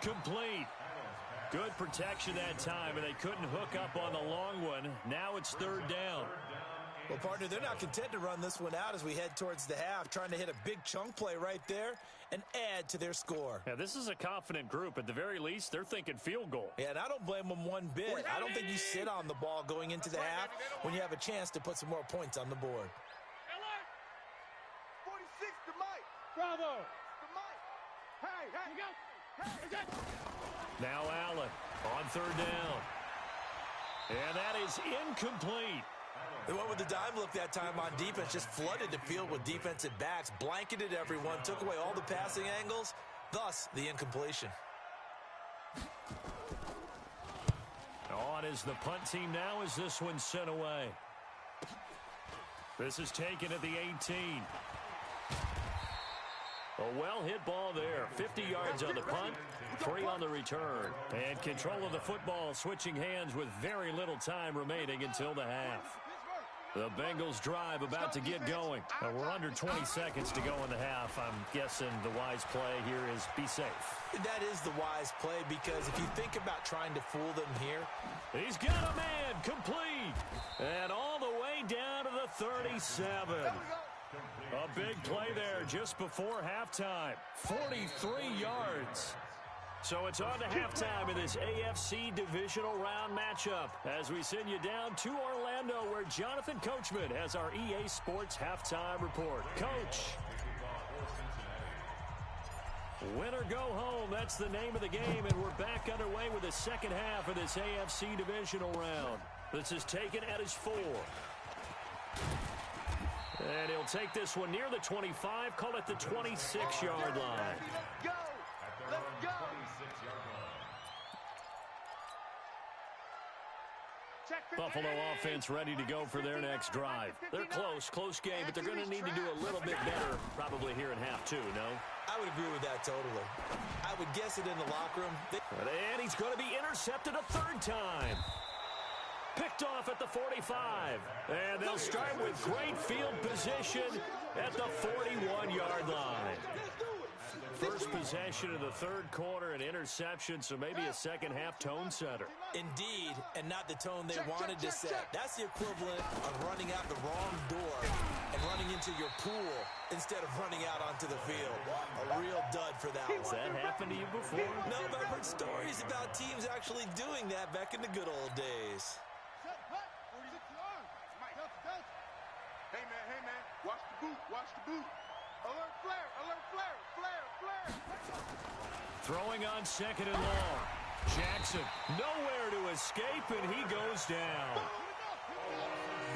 incomplete. Good protection that time, and they couldn't hook up on the long one. Now it's third down. Well, partner, they're not content to run this one out as we head towards the half, trying to hit a big chunk play right there and add to their score. Yeah, this is a confident group. At the very least, they're thinking field goal. Yeah, and I don't blame them one bit. I don't think you sit on the ball going into the half when you have a chance to put some more points on the board. 46 to Mike. Bravo. To Mike. Hey, you go. Hey, now Allen on third down. And that is incomplete. They went with the dime look that time on defense, just flooded the field with defensive backs, blanketed everyone, took away all the passing angles, thus the incompletion. On is the punt team now as this one's sent away. This is taken at the 18. A well-hit ball there. 50 yards on the punt, 3 on the return. And control of the football switching hands with very little time remaining until the half. The Bengals drive about to get going. We're under 20 seconds to go in the half. I'm guessing the wise play here is be safe. That is the wise play because if you think about trying to fool them here. He's got a man complete. And all the way down to the 37. A big play there just before halftime. 43 yards. So it's on to halftime in this AFC divisional round matchup as we send you down to Orlando where Jonathan Coachman has our EA Sports halftime report. Coach. Win or go home, that's the name of the game, and we're back underway with the second half of this AFC divisional round. This is taken at his 4. And he'll take this one near the 25, call it the 26-yard line. Let's go. Buffalo offense ready to go for their next drive. They're close game, but they're going to need to do a little bit better probably here in half 2, no? I would agree with that totally. I would guess it in the locker room. And he's going to be intercepted a third time. Picked off at the 45. And they'll start with great field position at the 41-yard line. First possession of the third quarter, an interception, so maybe a second-half tone setter. Indeed, and not the tone they wanted to set. That's the equivalent of running out the wrong door and running into your pool instead of running out onto the field. A real dud for that one. Has that happened to you before? No, but I've heard stories about teams actually doing that back in the good old days. Hey, man, watch the boot. Alert flare. Throwing on second and long. Jackson nowhere to escape, and he goes down.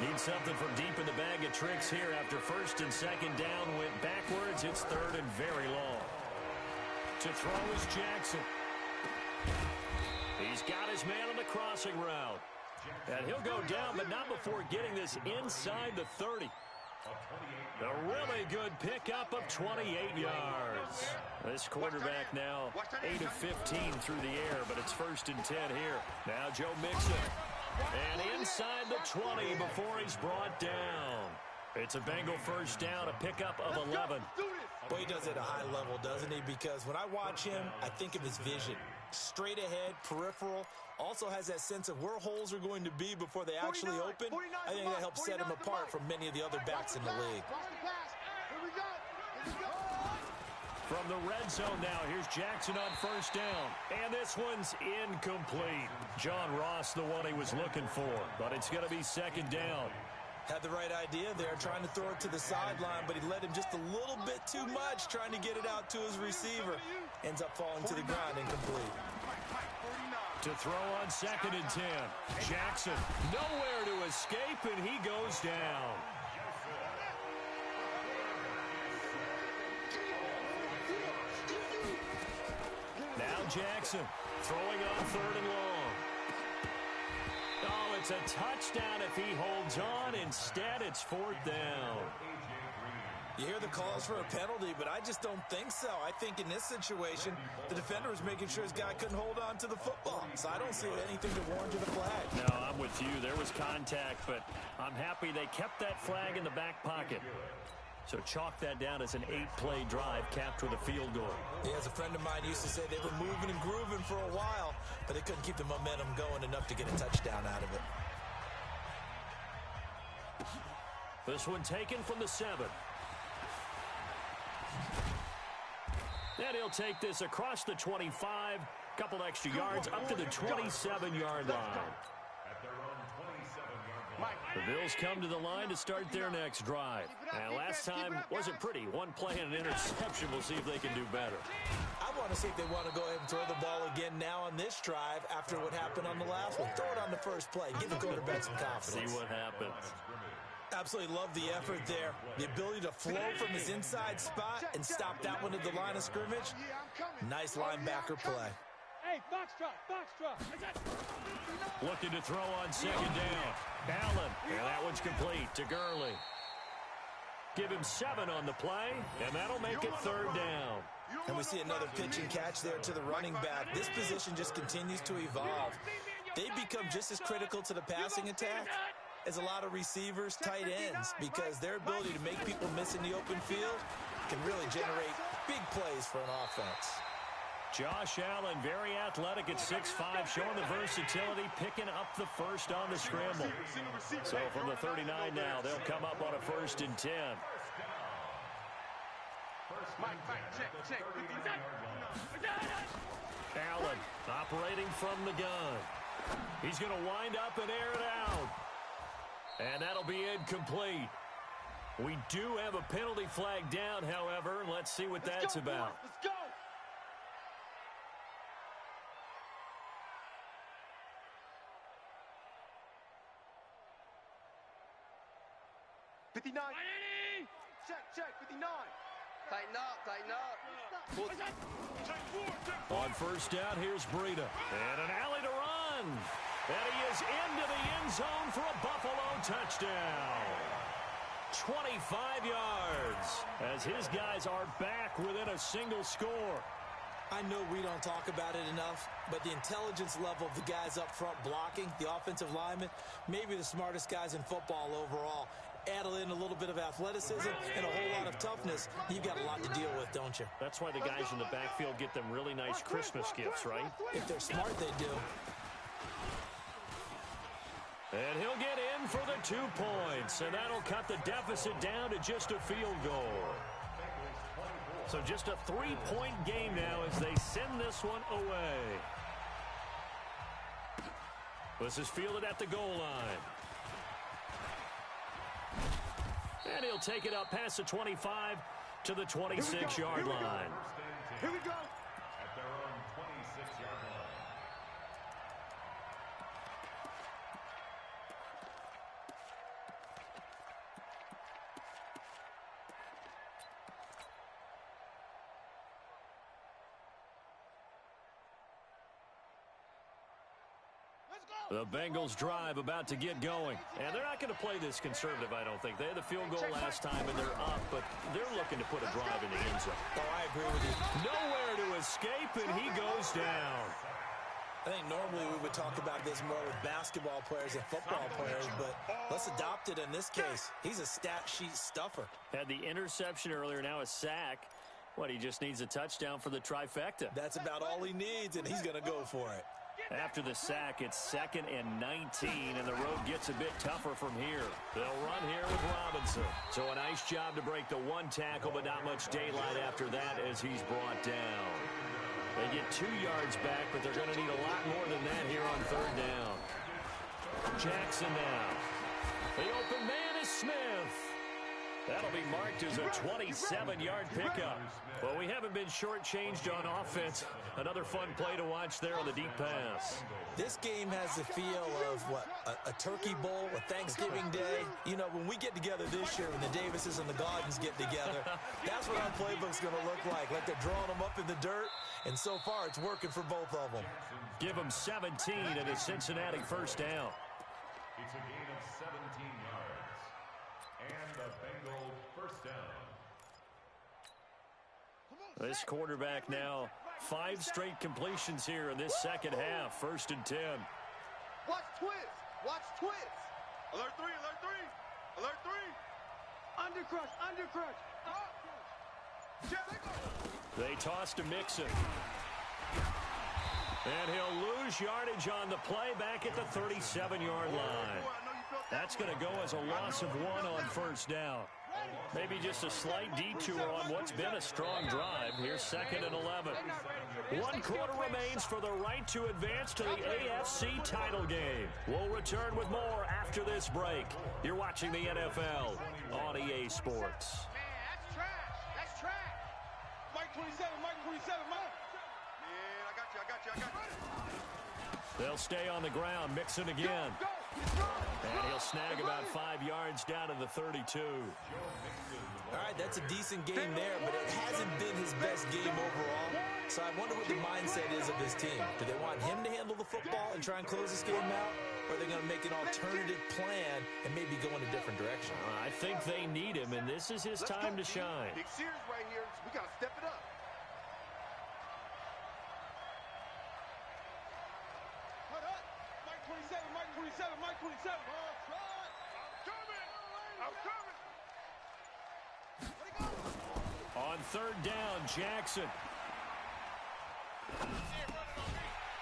Needs something from deep in the bag of tricks here after first and second down went backwards. It's third and very long. To throw is Jackson. He's got his man on the crossing route. And he'll go down, but not before getting this inside the 30. A really good pickup of 28 yards. This quarterback now 8 of 15 through the air, but it's first and 10 here. Now Joe Mixon. And inside the 20 before he's brought down. It's a Bengal first down, a pickup of 11. Well, he does it at a high level, doesn't he? Because when I watch him, I think of his vision. Straight ahead, peripheral. Also has that sense of where holes are going to be before they actually open. I think that helps set him apart from many of the other backs in the league. From the red zone now, here's Jackson on first down. And this one's incomplete. John Ross, the one he was looking for. But it's going to be second down. Had the right idea there, trying to throw it to the sideline, but he led him just a little bit too much, trying to get it out to his receiver. Ends up falling to the ground, incomplete. To throw on second and 10. Jackson nowhere to escape, and he goes down. Now Jackson throwing on third and long. Oh, it's a touchdown if he holds on. Instead, it's fourth down. You hear the calls for a penalty, but I just don't think so. I think in this situation, the defender was making sure his guy couldn't hold on to the football. So I don't see anything to warrant the flag. No, I'm with you. There was contact, but I'm happy they kept that flag in the back pocket. So chalk that down as an 8-play drive capped with a field goal. Yeah, as a friend of mine used to say, they were moving and grooving for a while, but they couldn't keep the momentum going enough to get a touchdown out of it. This one taken from the 7. And he'll take this across the 25, couple extra yards up to the 27-yard line. The Bills come to the line to start their next drive. And last time wasn't pretty. One play and an interception. We'll see if they can do better. I want to see if they want to go ahead and throw the ball again now on this drive after what happened on the last one. Throw it on the first play. Give the quarterback some confidence. See what happens. Absolutely love the effort there. The ability to flow from his inside spot and stop that one at the line of scrimmage. Nice linebacker play. Hey, box drop, box drop. Looking to throw on second down. Allen, and that one's complete to Gurley. Give him 7 on the play, and that'll make it third down. And we see another pitch and catch there to the running back. This position just continues to evolve. They become just as critical to the passing attack as a lot of receivers, tight ends, because their ability to make people miss in the open field can really generate big plays for an offense. Josh Allen, very athletic at 6'5", showing the versatility, picking up the first on the scramble. So from the 39 now, they'll come up on a 1st and 10. Allen operating from the gun. He's going to wind up and air it out. And that'll be incomplete. We do have a penalty flag down, however. Let's see what that's about. Let's go. Check, 59. Tighten up, tighten up. On first down, here's Breida. And an alley to run. And he is into the end zone for a Buffalo touchdown. 25 yards as his guys are back within a single score. I know we don't talk about it enough, but the intelligence level of the guys up front blocking, the offensive linemen, maybe the smartest guys in football overall. Add in a little bit of athleticism and a whole lot of toughness, you've got a lot to deal with, don't you? That's why the guys in the backfield get them really nice Christmas gifts, right? If they're smart, they do. And he'll get in for the 2 points, and that'll cut the deficit down to just a field goal. So just a 3-point game now as they send this one away. This is fielded at the goal line. And he'll take it up past the 25 to the 26-yard line. Here we go. At their own 26-yard line. The Bengals drive about to get going. And they're not going to play this conservative, I don't think. They had the field goal last time, and they're up, but they're looking to put a drive in the end zone. Oh, I agree with you. Nowhere to escape, and he goes down. I think normally we would talk about this more with basketball players and football players, but let's adopt it in this case. He's a stat sheet stuffer. Had the interception earlier, now a sack. What, he just needs a touchdown for the trifecta. That's about all he needs, and he's going to go for it. After the sack, it's 2nd and 19, and the road gets a bit tougher from here. They'll run here with Robinson. So a nice job to break the 1 tackle, but not much daylight after that as he's brought down. They get 2 yards back, but they're going to need a lot more than that here on 3rd down. Jackson now. The open man is Smith. That'll be marked as a 27-yard pickup. Well, we haven't been shortchanged on offense. Another fun play to watch there on the deep pass. This game has the feel of, what, a turkey bowl, a Thanksgiving day. You know, when we get together this year, when the Davises and the Gardens get together, that's what our playbook's going to look like they're drawing them up in the dirt, and so far it's working for both of them. Give them 17 and a Cincinnati first down. It's a gain of 17 yards. And the Bengals first down. This quarterback now 5 straight completions here in this second half. 1st and 10. Watch twist. Watch twist. Alert 3, alert 3. Alert 3. Undercrush, undercrush. They toss to Mixon. And he'll lose yardage on the play back at the 37-yard line. That's going to go as a loss of 1 on first down. Maybe just a slight detour on what's been a strong drive. Here's 2nd and 11. 1 quarter remains for the right to advance to the AFC title game. We'll return with more after this break. You're watching the NFL on EA Sports. Man, that's trash. That's trash. Mike 27, Mike 27, Mike. Man, I got you. They'll stay on the ground. Mixon again. And he'll snag about 5 yards down to the 32. All right, that's a decent game there, but it hasn't been his best game overall. So I wonder what the mindset is of his team. Do they want him to handle the football and try and close this game out? Or are they going to make an alternative plan and maybe go in a different direction? I think they need him, and this is his time to shine. Big series right here. We got to step it up. Mike 27, Mike 27, Mike 27. I'm coming. On 3rd down, Jackson.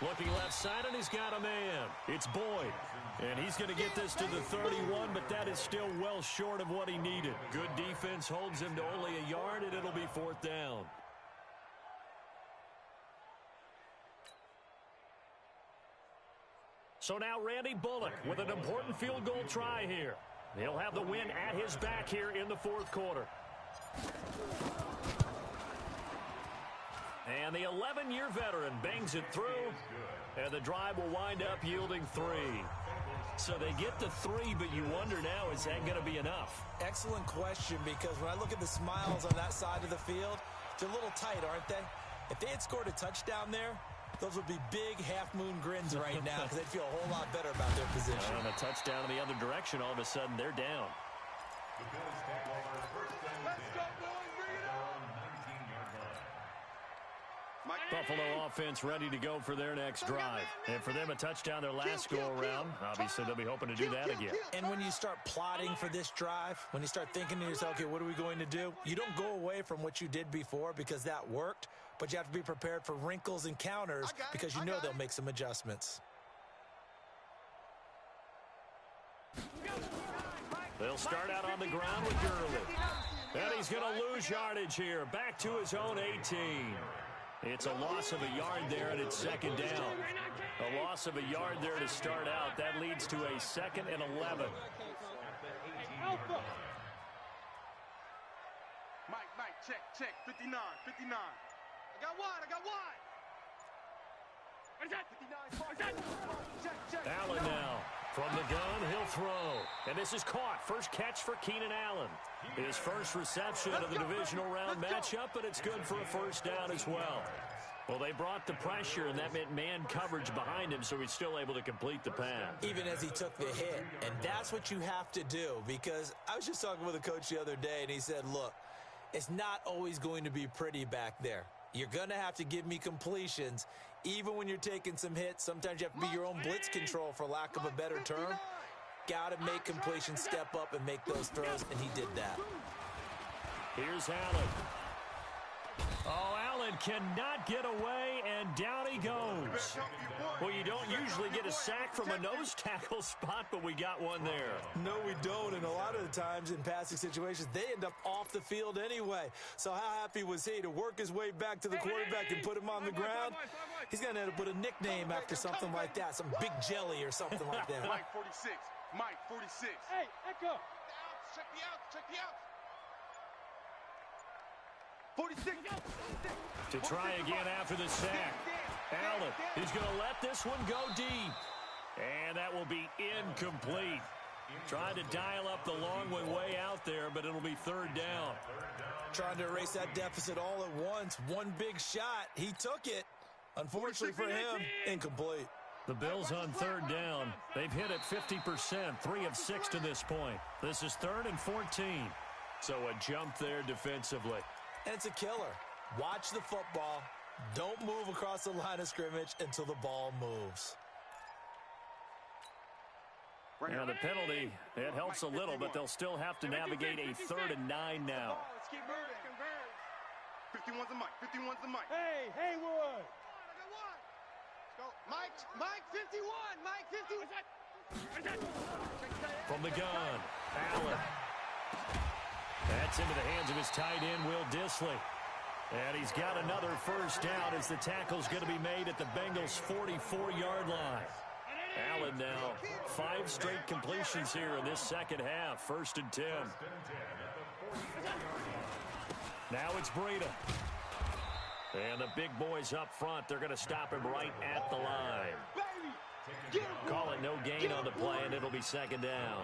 Looking left side, and he's got a man. It's Boyd. And he's going to get this to the 31, but that is still well short of what he needed. Good defense holds him to only a yard, and it'll be 4th down. So now Randy Bullock with an important field goal try here. He'll have the win at his back here in the 4th quarter. And the 11-year veteran bangs it through, and the drive will wind up yielding 3. So they get to 3, but you wonder now, is that going to be enough? Excellent question, because when I look at the smiles on that side of the field, they're a little tight, aren't they? If they had scored a touchdown there, those would be big half-moon grins right now because they'd feel a whole lot better about their position. On a touchdown in the other direction, all of a sudden they're down. The Bills take over 1st and 10. Let's go, boys. Bring it on. 19-yard line. Buffalo offense ready to go for their next drive. And for them, a touchdown their last go-around. Obviously, they'll be hoping to do that again. And when you start plotting for this drive, when you start thinking to yourself, okay, what are we going to do? You don't go away from what you did before because that worked, but you have to be prepared for wrinkles and counters because you know they'll make some adjustments. They'll start out on the ground with Gurley. And he's going to lose yardage here. Back to his own 18. It's a loss of a yard there, and it's 2nd down. A loss of a yard there to start out. That leads to a 2nd and 11. Alpha. Mike, check. 59. I got wide. What is that? 59. Check. Allen now. From the gun, he'll throw. And this is caught. First catch for Keenan Allen. His first reception of the divisional round matchup, but it's good for a 1st down as well. Well, they brought the pressure, and that meant man coverage behind him, so he's still able to complete the pass. Even as he took the hit. And that's what you have to do, because I was just talking with a coach the other day, and he said, look, it's not always going to be pretty back there. You're going to have to give me completions. Even when you're taking some hits, sometimes you have to be your own blitz control, for lack of a better term. Got to make completions step up and make those throws, and he did that. Here's Allen. Oh, Allen cannot get away, and down he goes. Well, you don't usually get a sack from a nose tackle spot, but we got one there. No, we don't, and a lot of the times in passing situations, they end up off the field anyway. So how happy was he to work his way back to the quarterback and put him on the ground? He's going to end up with a nickname after something like that, some Big Jelly or something like that. Mike 46. Hey, Echo. Check the out. 46. To try again after the sack. Allen, he's going to let this one go deep. And that will be incomplete. Trying to dial up the long one way out there, but it'll be 3rd down. Trying to erase that deficit all at once. One big shot. He took it. Unfortunately for him, incomplete. The Bills on 3rd down. They've hit it 50%, 3 of 6 to this point. This is 3rd and 14. So a jump there defensively. And it's a killer. Watch the football. Don't move across the line of scrimmage until the ball moves. Now the penalty, it helps a little, but they'll still have to navigate a 3rd and 9 now. Let's keep moving. 51's the mic. 51's the mic. Hey, Haywood. Go. Mike 51. Mike 51. From the gun, Allen. That's into the hands of his tight end, Will Dissly. And he's got another first down as the tackle's going to be made at the Bengals' 44-yard line. Allen now 5 straight completions here in this second half. 1st and 10. Now it's Breida. And the big boys up front, they're going to stop him right at the line. Call it no gain on the play, and it'll be 2nd down.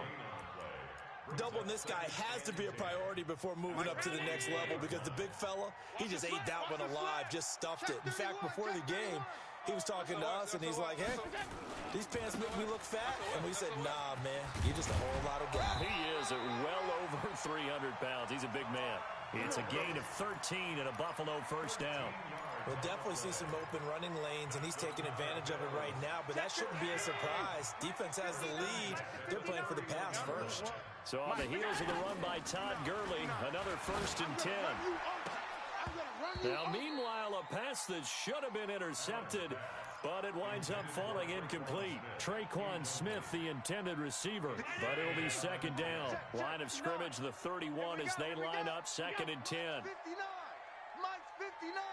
Doubling this guy has to be a priority before moving up to the next level because the big fella, he just ate that one alive, just stuffed it. In fact, before the game, he was talking to us, and he's like, hey, these pants make me look fat. And we said, nah, man, you're just a whole lot of guy. He is at well over 300 pounds. He's a big man. It's a gain of 13 and a Buffalo first down. We'll definitely see some open running lanes, and he's taking advantage of it right now, but that shouldn't be a surprise. Defense has the lead. They're playing for the pass first. So on the heels of the run by Todd Gurley, another 1st and 10. Now, meanwhile, a pass that should have been intercepted, but it winds up falling incomplete. Traquan Smith, the intended receiver, but it'll be 2nd down. Line of scrimmage, the 31 as they line up 2nd and 10. 59. Mike's 59.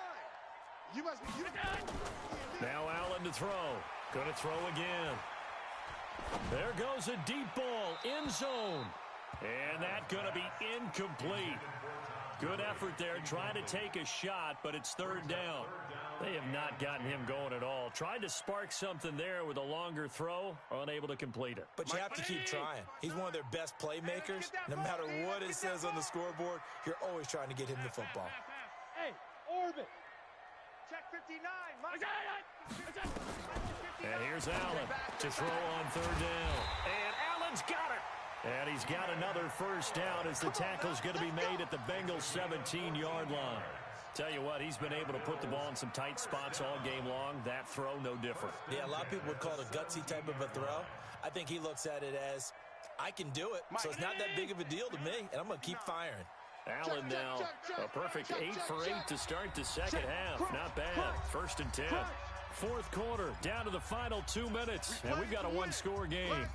You must be. Now Allen to throw. Going to throw again. There goes a deep ball, end zone. And that's going to be incomplete. Good effort there, trying to take a shot, but it's 3rd down. They have not gotten him going at all. Tried to spark something there with a longer throw, unable to complete it. But you have to keep trying. He's one of their best playmakers. No matter what it says on the scoreboard, you're always trying to get him the football. Hey, orbit. Check 59. Mike. And here's Allen to throw on 3rd down. And Allen's got it. And he's got another first down as the tackle's going to be made at the Bengals' 17-yard line. Tell you what, he's been able to put the ball in some tight spots all game long. That throw, no different. Yeah, a lot of people would call it a gutsy type of a throw. I think he looks at it as, I can do it, so it's not that big of a deal to me, and I'm going to keep firing. Allen now, a perfect 8 for 8 to start the second half. Not bad. 1st and 10. 4th quarter, down to the final 2 minutes, and we've got a 1-score game.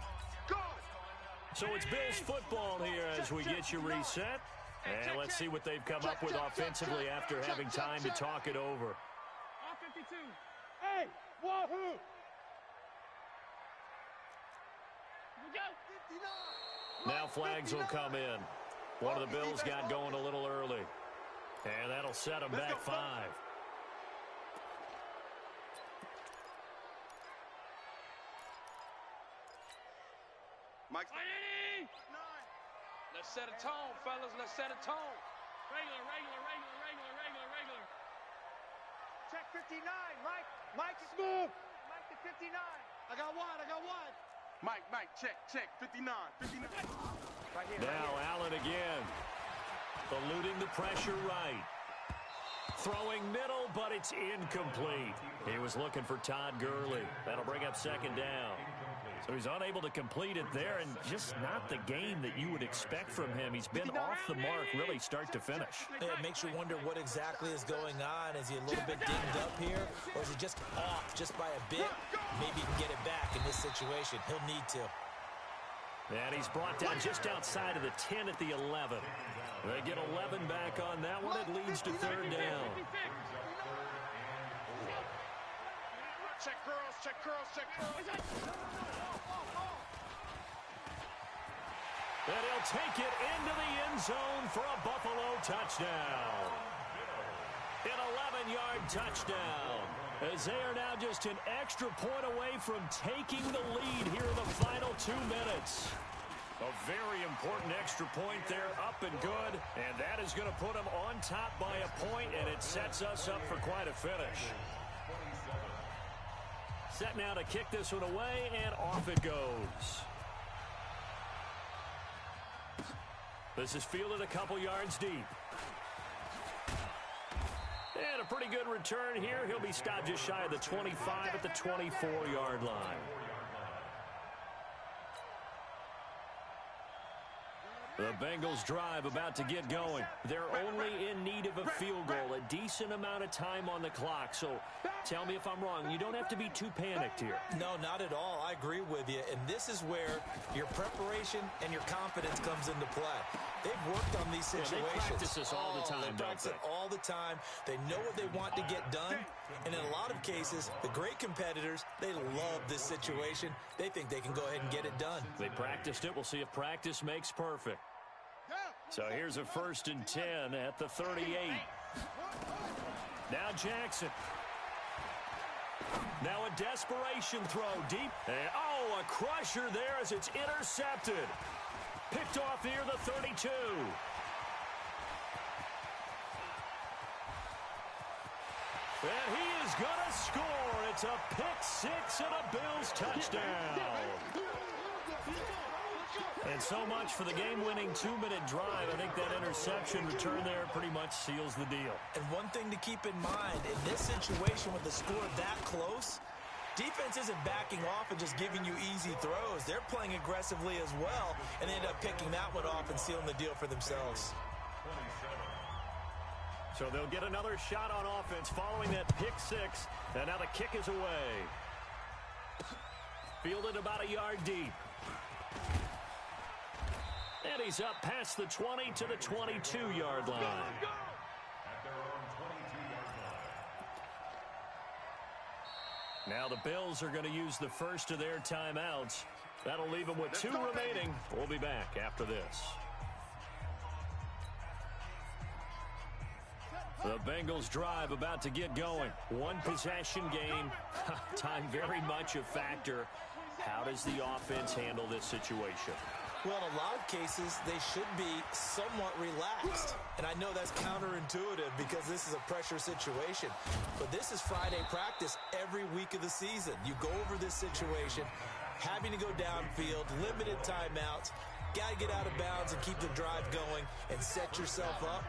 So it's Bills football here as we get you reset. And let's see what they've come up with offensively after having time to talk it over. 52. Hey, wahoo! Now flags will come in. One of the Bills got going a little early. And that'll set them back 5. Mike's. Let's set a tone, fellas. Let's set a tone. Regular. Check 59. Mike is smooth. Mike to 59. I got one. Mike, check. 59. Right here. Now Allen again. Eluding the pressure right. Throwing middle, but it's incomplete. He was looking for Todd Gurley. That'll bring up 2nd down. So he's unable to complete it there, and just not the game that you would expect from him. He's been off the mark really start to finish. It makes you wonder what exactly is going on. Is he a little bit dinged up here, or is he just off just by a bit? Maybe he can get it back in this situation. He'll need to. And he's brought down just outside of the 10 at the 11. They get 11 back on that one. It leads to 3rd down. Check girls. And he'll take it into the end zone for a Buffalo touchdown. An 11-yard touchdown. As they are now just an extra point away from taking the lead here in the final 2 minutes. A very important extra point there, up and good. And that is going to put them on top by a point, and it sets us up for quite a finish. Set now to kick this one away, and off it goes. This is fielded a couple yards deep. And a pretty good return here. He'll be stopped just shy of the 25 at the 24-yard line. The Bengals drive about to get going. They're only in need of a field goal, a decent amount of time on the clock. So tell me if I'm wrong. You don't have to be too panicked here. No, not at all. I agree with you. And this is where your preparation and your confidence comes into play. They've worked on these situations. Yeah, they practice this all the time, They practice it all the time. They know what they want to get done. And in a lot of cases, the great competitors, they love this situation. They think they can go ahead and get it done. They practiced it. We'll see if practice makes perfect. So here's a 1st and 10 at the 38. Now Jackson. Now a desperation throw deep. And, oh, a crusher there as it's intercepted. Picked off near the 32. And he is going to score. It's a pick-6 and a Bills touchdown. And so much for the game-winning 2-minute drive. I think that interception return there pretty much seals the deal. And one thing to keep in mind, in this situation with the score that close, defense isn't backing off and just giving you easy throws. They're playing aggressively as well, and they end up picking that one off and sealing the deal for themselves. So they'll get another shot on offense following that pick-6. And now the kick is away. Fielded about a yard deep. And he's up past the 20 to the 22-yard line. At their own 22-yard line. Now the Bills are going to use the first of their timeouts. That'll leave them with 2 remaining. We'll be back after this. The Bengals drive about to get going. One possession game. Time very much a factor. How does the offense handle this situation? Well, in a lot of cases, they should be somewhat relaxed. And I know that's counterintuitive because this is a pressure situation. But this is Friday practice every week of the season. You go over this situation, having to go downfield, limited timeouts, got to get out of bounds and keep the drive going and set yourself up.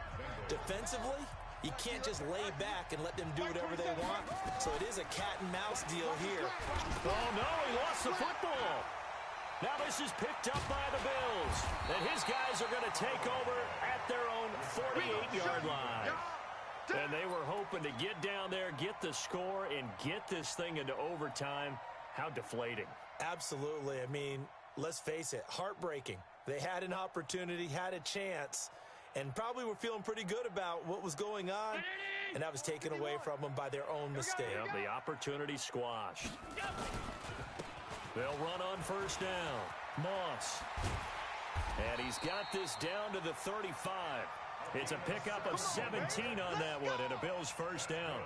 Defensively, you can't just lay back and let them do whatever they want. So it is a cat-and-mouse deal here. Oh, no, he lost the football. Now this is picked up by the Bills. And his guys are going to take over at their own 48-yard line. And they were hoping to get down there, get the score, and get this thing into overtime. How deflating. Absolutely. I mean, let's face it, heartbreaking. They had an opportunity, had a chance, and probably were feeling pretty good about what was going on, and that was taken away from them by their own mistake. Yep, the opportunity squashed. They'll run on first down. Moss. And he's got this down to the 35. It's a pickup of 17 on that one, and a Bills first down.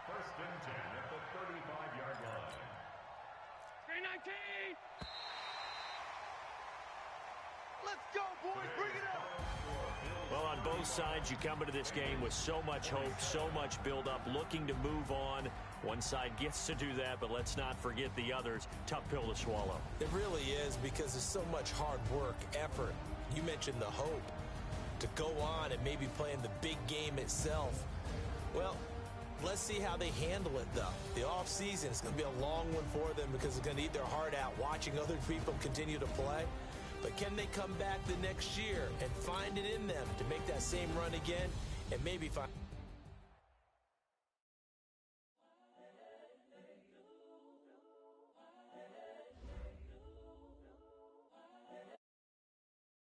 First and 10 at the 35-yard line. 319. Let's go, boys. Bring it up. Well, on both sides, you come into this game with so much hope, so much build-up, looking to move on. One side gets to do that, but let's not forget the others. Tough pill to swallow. It really is because there's so much hard work, effort. You mentioned the hope to go on and maybe play in the big game itself. Well, let's see how they handle it, though. The offseason is going to be a long one for them because they're going to eat their heart out watching other people continue to play. But can they come back the next year and find it in them to make that same run again and maybe find...